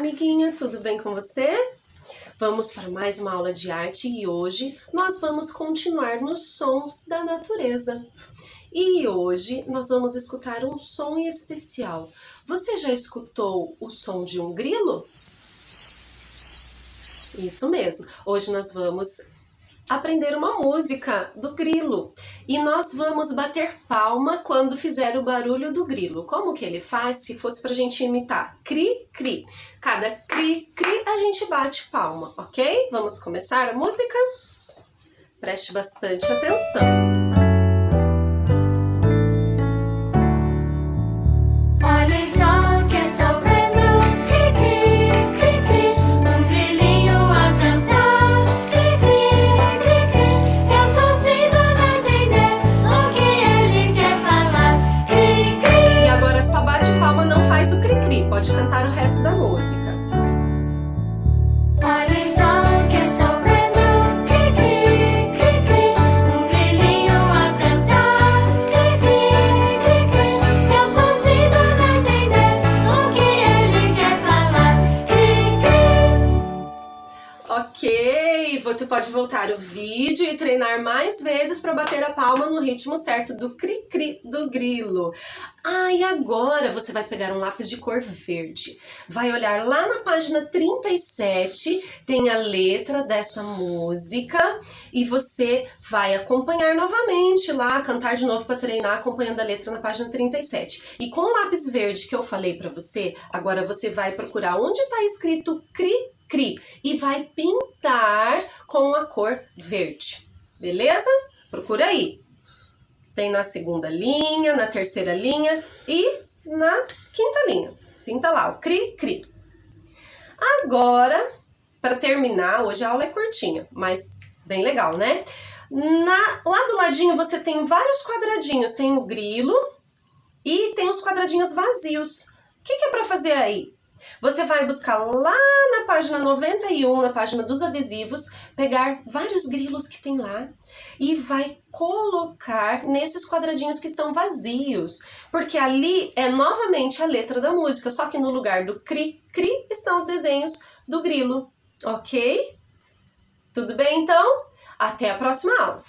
amiguinha, tudo bem com você? Vamos para mais uma aula de arte e hoje nós vamos continuar nos sons da natureza. E hoje nós vamos escutar um som em especial. Você já escutou o som de um grilo? Isso mesmo, hoje nós vamos aprender uma música do grilo e nós vamos bater palma quando fizer o barulho do grilo. Como que ele faz? Se fosse pra gente imitar, cri, cri. Cada cri, cri a gente bate palma, ok? Vamos começar a música? Preste bastante atenção. Olhem só o que estou vendo, cri, cri, cri, cri, um grilinho a cantar, cri, cri, cri, cri, eu sou sem dona entender o que ele quer falar, cri, cri. E agora só bate palma, não faz o cri, cri, pode cantar o resto da música. Olhem só o que estou vendo, cri, cri, cri, cri, um grilinho a cantar, cri, cri, cri, cri, eu sou sem dona entender o que ele quer falar, cri, cri. Ok, você pode voltar o vídeo e treinar mais vezes para bater a palma no ritmo certo do cri-cri do grilo. Ah, e agora você vai pegar um lápis de cor verde, vai olhar lá na página 37, tem a letra dessa música e você vai acompanhar novamente lá, cantar de novo para treinar acompanhando a letra na página 37. E com o lápis verde que eu falei para você, agora você vai procurar onde está escrito cri-cri e vai pintar com a cor verde, beleza? Procura aí. Tem na segunda linha, na terceira linha e na quinta linha. Pinta lá o cri-cri. Agora, para terminar, hoje a aula é curtinha, mas bem legal, né? Lá do ladinho você tem vários quadradinhos. Tem o grilo e tem os quadradinhos vazios. O que é para fazer aí? Você vai buscar lá na página 91, na página dos adesivos, pegar vários grilos que tem lá e vai colocar nesses quadradinhos que estão vazios, porque ali é novamente a letra da música, só que no lugar do cri-cri estão os desenhos do grilo, ok? Tudo bem então? Até a próxima aula!